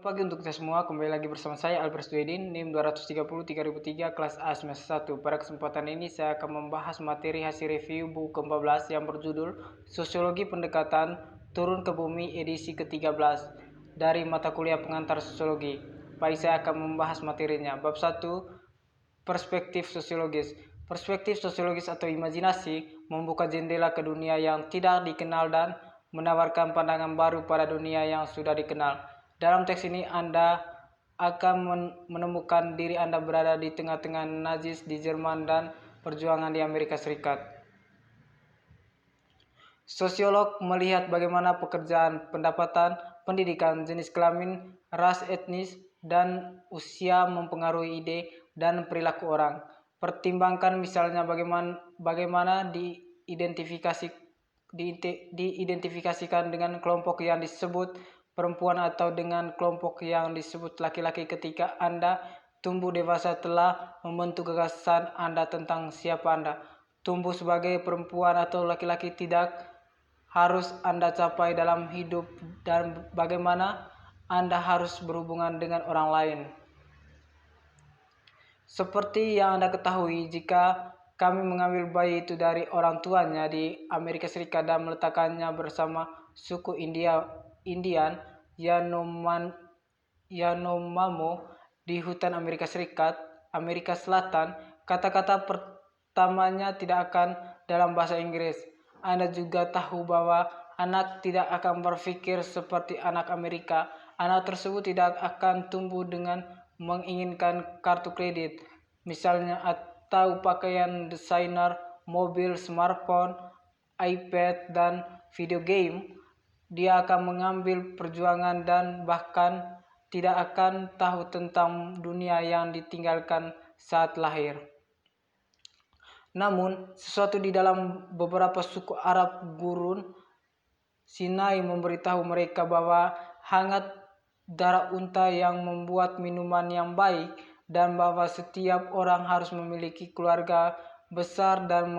Pagi untuk kita semua, kembali lagi bersama saya Albert Swedin, NIM 230-3003 kelas A semester 1. Pada kesempatan ini saya akan membahas materi hasil review buku ke-14 yang berjudul Sosiologi Pendekatan Turun ke Bumi edisi ke-13 dari mata kuliah pengantar sosiologi. Baik, saya akan membahas materinya. Bab 1, perspektif sosiologis. Perspektif sosiologis atau imajinasi membuka jendela ke dunia yang tidak dikenal dan menawarkan pandangan baru pada dunia yang sudah dikenal. Dalam teks ini Anda akan menemukan diri Anda berada di tengah-tengah Nazis di Jerman dan perjuangan di Amerika Serikat. Sosiolog melihat bagaimana pekerjaan, pendapatan, pendidikan, jenis kelamin, ras, etnis, dan usia mempengaruhi ide dan perilaku orang. Pertimbangkan misalnya bagaimana diidentifikasikan dengan kelompok yang disebut perempuan atau dengan kelompok yang disebut laki-laki ketika Anda tumbuh dewasa telah membentuk gagasan Anda tentang siapa Anda. Tumbuh sebagai perempuan atau laki-laki tidak harus Anda capai dalam hidup dan bagaimana Anda harus berhubungan dengan orang lain. Seperti yang Anda ketahui, jika kami mengambil bayi itu dari orang tuanya di Amerika Serikat dan meletakkannya bersama suku Indian Yanomamo di hutan Amerika Selatan, kata-kata pertamanya tidak akan dalam bahasa Inggris. Anda juga tahu bahwa anak tidak akan berpikir seperti anak Amerika. Anak tersebut tidak akan tumbuh dengan menginginkan kartu kredit, misalnya, atau pakaian desainer, mobil, smartphone, iPad, dan video game. Dia akan mengambil perjuangan dan bahkan tidak akan tahu tentang dunia yang ditinggalkan saat lahir. Namun, sesuatu di dalam beberapa suku Arab gurun Sinai memberitahu mereka bahwa hangat darah unta yang membuat minuman yang baik dan bahwa setiap orang harus memiliki keluarga besar dan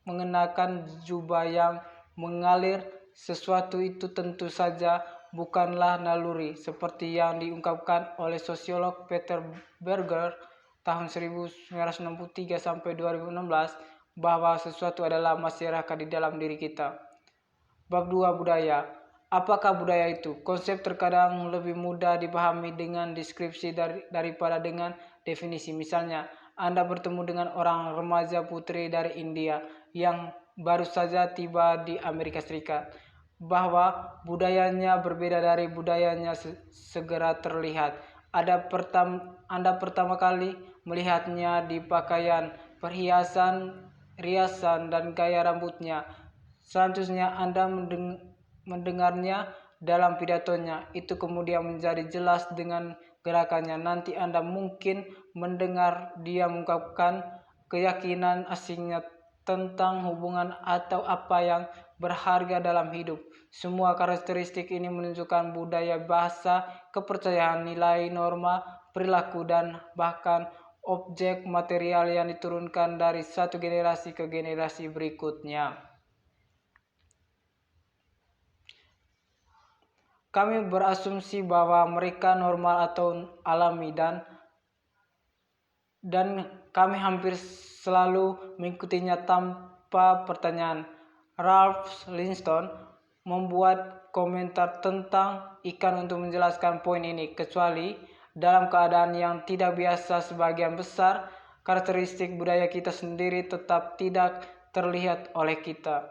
mengenakan jubah yang mengalir. Sesuatu itu tentu saja bukanlah naluri, seperti yang diungkapkan oleh sosiolog Peter Berger tahun 1963 sampai 2016 bahwa sesuatu adalah masyarakat di dalam diri kita. Bab 2, budaya. Apakah budaya itu? Konsep terkadang lebih mudah dipahami dengan deskripsi daripada dengan definisi. Misalnya, Anda bertemu dengan orang remaja putri dari India yang baru saja tiba di Amerika Serikat. Bahwa budayanya berbeda dari budayanya segera terlihat. Anda pertama kali melihatnya di pakaian, perhiasan, riasan, dan gaya rambutnya. Selanjutnya Anda mendengarnya dalam pidatonya. Itu kemudian menjadi jelas dengan gerakannya. Nanti Anda mungkin mendengar dia mengungkapkan keyakinan asingnya tentang hubungan atau apa yang berharga dalam hidup. Semua karakteristik ini menunjukkan budaya, bahasa, kepercayaan, nilai, norma, perilaku, dan bahkan objek material yang diturunkan dari satu generasi ke generasi berikutnya. Kami berasumsi bahwa mereka normal atau alami dan kami hampir selalu mengikutinya tanpa pertanyaan. Ralph Linston membuat komentar tentang ikan untuk menjelaskan poin ini, kecuali dalam keadaan yang tidak biasa sebagian besar karakteristik budaya kita sendiri tetap tidak terlihat oleh kita.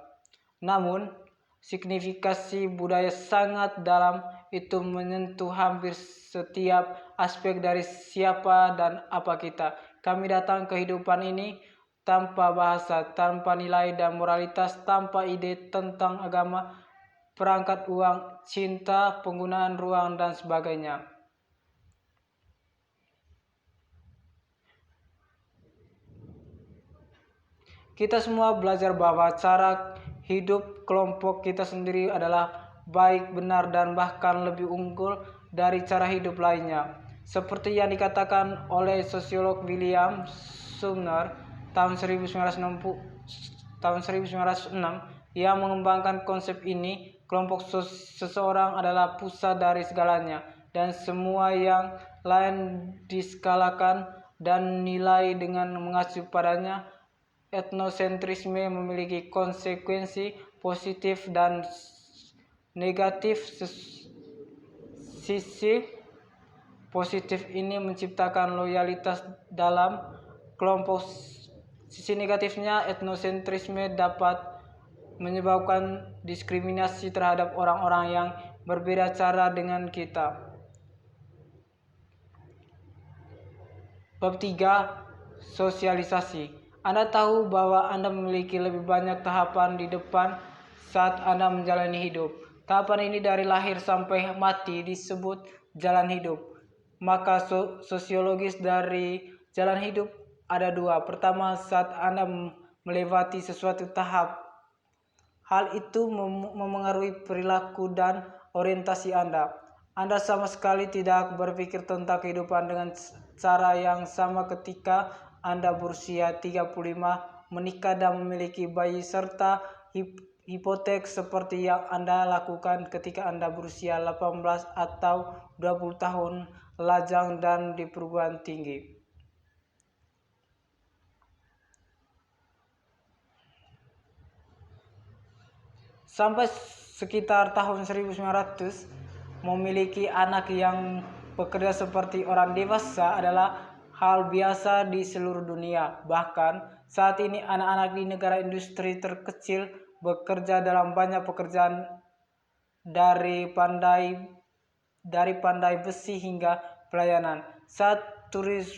Namun, signifikasi budaya sangat dalam, itu menyentuh hampir setiap aspek dari siapa dan apa kita. Kami datang ke kehidupan ini tanpa bahasa, tanpa nilai dan moralitas, tanpa ide tentang agama, perangkat uang, cinta, penggunaan ruang, dan sebagainya. Kita semua belajar bahwa cara hidup kelompok kita sendiri adalah baik, benar, dan bahkan lebih unggul dari cara hidup lainnya. Seperti yang dikatakan oleh sosiolog William Sumner tahun 1906 yang mengembangkan konsep ini, kelompok seseorang adalah pusat dari segalanya dan semua yang lain diskalakan dan nilai dengan mengacu padanya. Etnosentrisme memiliki konsekuensi positif dan negatif. Sisi positif ini menciptakan loyalitas dalam kelompok. Sisi negatifnya, etnosentrisme dapat menyebabkan diskriminasi terhadap orang-orang yang berbeda cara dengan kita. Bab 3. Sosialisasi. Anda tahu bahwa Anda memiliki lebih banyak tahapan di depan saat Anda menjalani hidup. Tahapan ini dari lahir sampai mati disebut jalan hidup. Maka sosiologis dari jalan hidup ada dua. Pertama, saat Anda melewati sesuatu tahap, hal itu memengaruhi perilaku dan orientasi Anda. Anda sama sekali tidak berpikir tentang kehidupan dengan cara yang sama ketika Anda berusia 35, menikah dan memiliki bayi, serta hipotek seperti yang Anda lakukan ketika Anda berusia 18 atau 20 tahun, lajang dan di perguruan tinggi. Sampai sekitar tahun 1900, memiliki anak yang bekerja seperti orang dewasa adalah hal biasa di seluruh dunia. Bahkan saat ini anak-anak di negara industri terkecil bekerja dalam banyak pekerjaan, dari pandai besi hingga pelayanan. Saat turis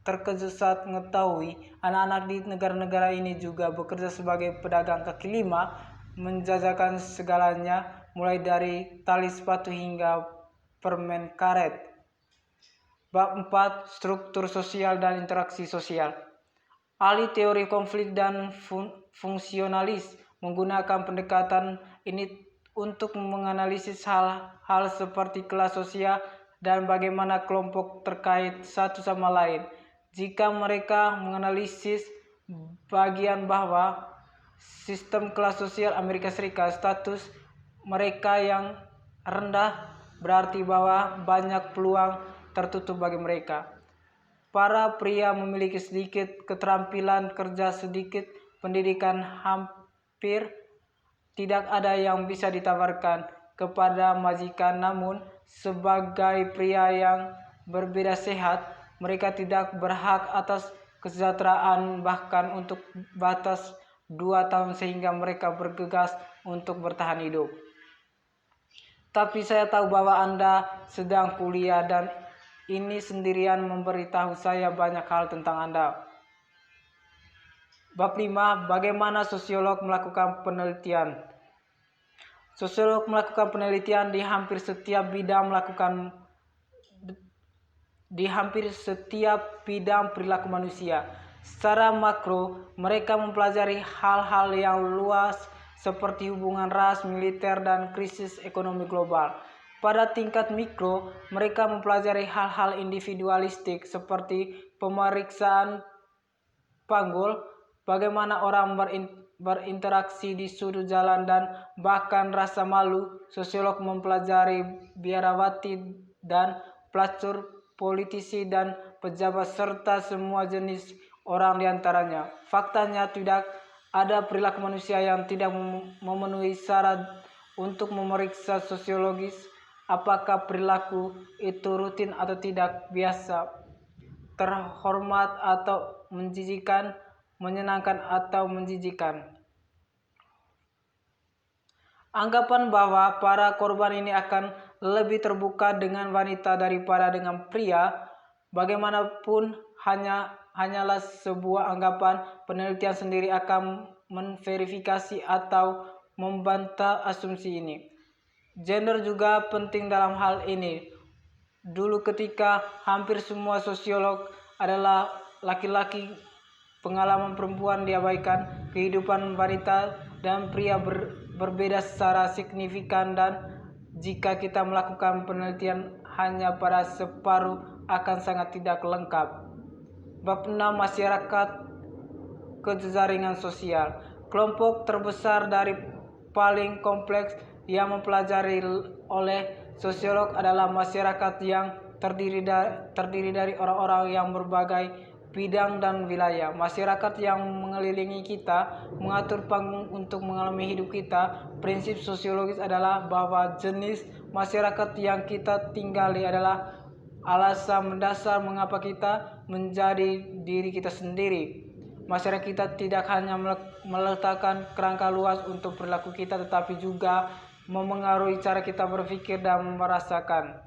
terkejut saat mengetahui anak-anak di negara-negara ini juga bekerja sebagai pedagang kaki lima, menjajakan segalanya mulai dari tali sepatu hingga permen karet. Bab 4. Struktur sosial dan interaksi sosial. Ahli teori konflik dan fungsionalis menggunakan pendekatan ini untuk menganalisis hal-hal seperti kelas sosial dan bagaimana kelompok terkait satu sama lain. Jika mereka menganalisis bagian bahwa sistem kelas sosial Amerika Serikat, status mereka yang rendah berarti bahwa banyak peluang tertutup bagi mereka. Para pria memiliki sedikit keterampilan kerja, sedikit pendidikan, hampir tidak ada yang bisa ditawarkan kepada majikan. Namun sebagai pria yang berbeda sehat, mereka tidak berhak atas kesejahteraan bahkan untuk batas 2 tahun sehingga mereka bergegas untuk bertahan hidup. Tapi saya tahu bahwa Anda sedang kuliah dan ini sendirian memberitahu saya banyak hal tentang Anda. Bab 5. Bagaimana sosiolog melakukan penelitian. Sosiolog melakukan penelitian di hampir setiap bidang perilaku manusia. Secara makro, mereka mempelajari hal-hal yang luas seperti hubungan ras, militer, dan krisis ekonomi global. Pada tingkat mikro, mereka mempelajari hal-hal individualistik seperti pemeriksaan panggul, bagaimana orang berinteraksi di sudut jalan, dan bahkan rasa malu. Sosiolog mempelajari biarawati dan pelacur, politisi dan pejabat, serta semua jenis orang diantaranya. Faktanya, tidak ada perilaku manusia yang tidak memenuhi syarat untuk memeriksa sosiologis. Apakah perilaku itu rutin atau tidak, biasa, terhormat atau menjijikan, menyenangkan atau menjijikan. Anggapan bahwa para korban ini akan lebih terbuka dengan wanita daripada dengan pria, bagaimanapun, hanyalah sebuah anggapan. Penelitian sendiri akan memverifikasi atau membantah asumsi ini. Gender juga penting dalam hal ini. Dulu ketika hampir semua sosiolog adalah laki-laki, pengalaman perempuan diabaikan. Kehidupan wanita dan pria berbeda secara signifikan, dan jika kita melakukan penelitian hanya pada separuh akan sangat tidak lengkap. Bab 6. Masyarakat kejejaringan sosial. Kelompok terbesar dari paling kompleks yang mempelajari oleh Sosiolog adalah masyarakat yang terdiri dari orang-orang yang berbagai bidang dan wilayah. Masyarakat yang mengelilingi kita mengatur panggung untuk mengalami hidup kita. Prinsip sosiologis adalah bahwa jenis masyarakat yang kita tinggali adalah alasan mendasar mengapa kita menjadi diri kita sendiri. Masyarakat kita tidak hanya meletakkan kerangka luas untuk perilaku kita, tetapi juga memengaruhi cara kita berpikir dan merasakan.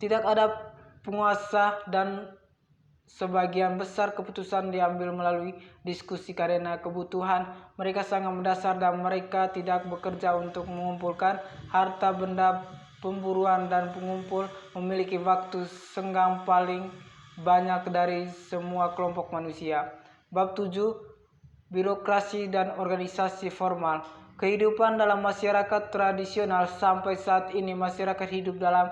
Tidak ada penguasa dan sebagian besar keputusan diambil melalui diskusi karena kebutuhan mereka sangat mendasar dan mereka tidak bekerja untuk mengumpulkan harta benda pemburuan dan pengumpul memiliki waktu senggang paling banyak dari semua kelompok manusia. Bab 7. Birokrasi dan organisasi formal. Kehidupan dalam masyarakat tradisional. Sampai saat ini masyarakat hidup dalam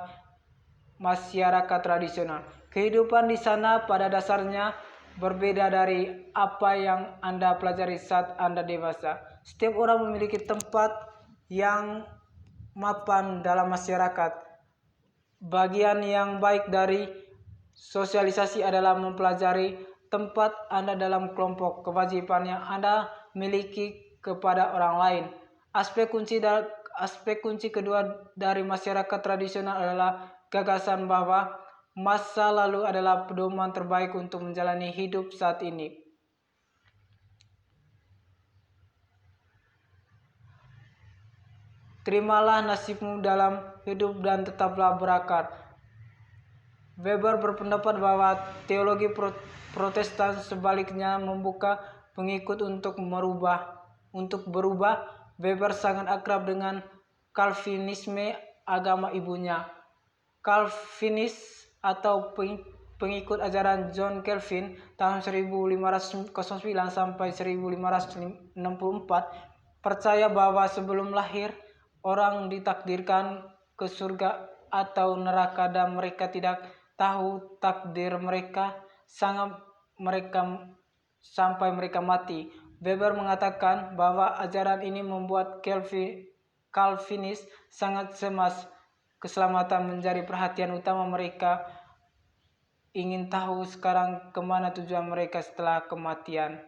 masyarakat tradisional. Kehidupan di sana pada dasarnya berbeda dari apa yang Anda pelajari saat Anda dewasa. Setiap orang memiliki tempat yang mapan dalam masyarakat. Bagian yang baik dari sosialisasi adalah mempelajari tempat Anda dalam kelompok, kewajiban yang Anda miliki kepada orang lain. Aspek kunci kedua dari masyarakat tradisional adalah gagasan bahwa masa lalu adalah pedoman terbaik untuk menjalani hidup saat ini. Terimalah nasibmu dalam hidup dan tetaplah berakar. Weber berpendapat bahwa teologi Protestan sebaliknya membuka pengikut untuk berubah. Weber sangat akrab dengan Calvinisme, agama ibunya. Calvinis atau pengikut ajaran John Calvin tahun 1509 sampai 1564 percaya bahwa sebelum lahir orang ditakdirkan ke surga atau neraka dan mereka tidak tahu takdir mereka sampai mereka mati. Weber mengatakan bahwa ajaran ini membuat Calvinis sangat cemas. Keselamatan menjadi perhatian utama mereka, ingin tahu sekarang kemana tujuan mereka setelah kematian.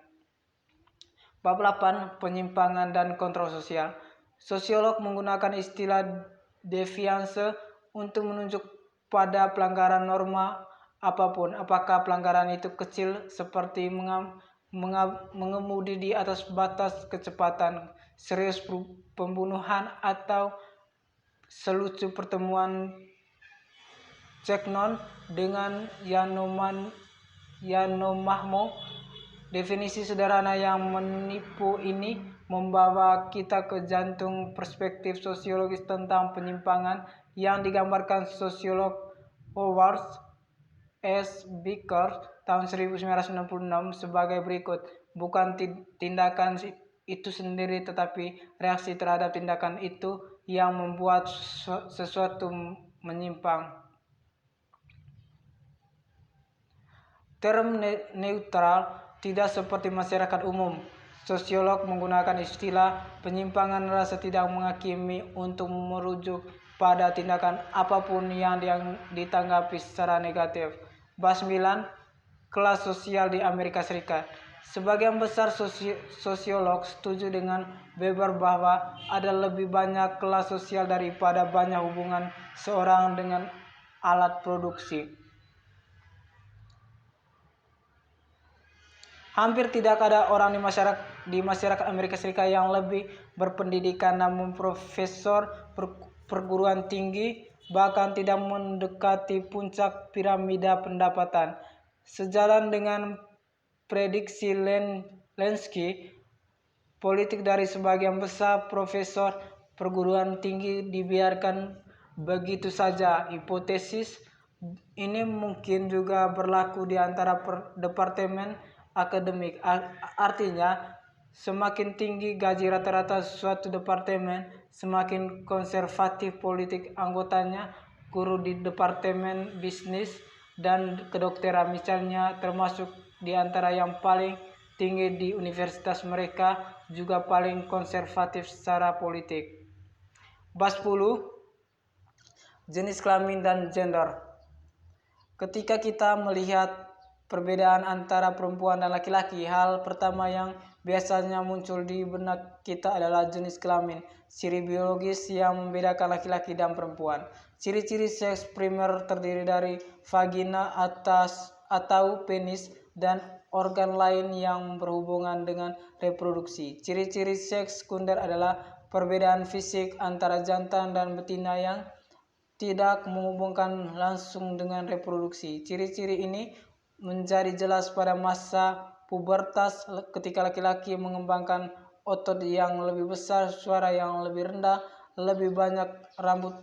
Bab 8. Penyimpangan dan kontrol sosial. Sosiolog menggunakan istilah deviance untuk menunjuk pada pelanggaran norma apapun, apakah pelanggaran itu kecil seperti mengemudi di atas batas kecepatan, serius pembunuhan, atau selucu pertemuan Ceknon dengan Yanomahmo. Definisi sederhana yang menipu ini membawa kita ke jantung perspektif sosiologis tentang penyimpangan yang digambarkan sosiolog Howard S. Becker tahun 1966 sebagai berikut. Bukan tindakan itu sendiri, tetapi reaksi terhadap tindakan itu yang membuat sesuatu menyimpang. Term neutral, tidak seperti masyarakat umum. Sosiolog menggunakan istilah penyimpangan rasa tidak menghakimi untuk merujuk pada tindakan apapun yang ditanggapi secara negatif. Bab 9. Kelas sosial di Amerika Serikat. Sebagian besar sosiolog setuju dengan Weber bahwa ada lebih banyak kelas sosial daripada banyak hubungan seorang dengan alat produksi. Hampir tidak ada orang di masyarakat Amerika Serikat yang lebih berpendidikan namun profesor perguruan tinggi, bahkan tidak mendekati puncak piramida pendapatan. Sejalan dengan prediksi Lenski, politik dari sebagian besar profesor perguruan tinggi dibiarkan begitu saja. Hipotesis ini mungkin juga berlaku di antara departemen akademik. Artinya, semakin tinggi gaji rata-rata suatu departemen, semakin konservatif politik anggotanya. Guru di departemen bisnis dan kedokteran misalnya termasuk di antara yang paling tinggi di universitas mereka, juga paling konservatif secara politik. Bab 10. Jenis kelamin dan gender. Ketika kita melihat perbedaan antara perempuan dan laki-laki, hal pertama yang biasanya muncul di benak kita adalah jenis kelamin, ciri biologis yang membedakan laki-laki dan perempuan. Ciri-ciri seks primer terdiri dari vagina atas atau penis dan organ lain yang berhubungan dengan reproduksi. Ciri-ciri seks sekunder adalah perbedaan fisik antara jantan dan betina yang tidak menghubungkan langsung dengan reproduksi. Ciri-ciri ini menjadi jelas pada masa pubertas ketika laki-laki mengembangkan otot yang lebih besar, suara yang lebih rendah, lebih banyak rambut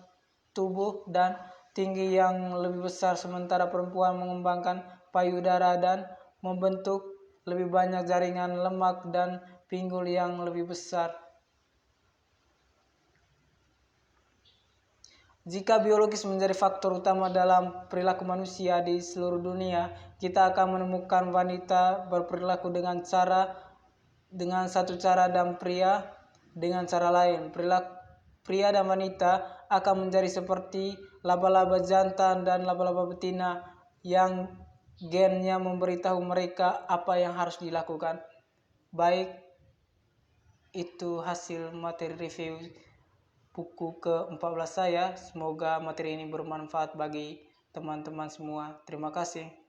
tubuh dan tinggi yang lebih besar, sementara perempuan mengembangkan payudara dan membentuk lebih banyak jaringan lemak dan pinggul yang lebih besar. Jika biologis menjadi faktor utama dalam perilaku manusia di seluruh dunia, kita akan menemukan wanita berperilaku dengan satu cara dan pria dengan cara lain. Pria dan wanita akan menjadi seperti laba-laba jantan dan laba-laba betina yang gennya memberitahu mereka apa yang harus dilakukan. Baik, itu hasil materi review buku ke-14 saya. Semoga materi ini bermanfaat bagi teman-teman semua. Terima kasih.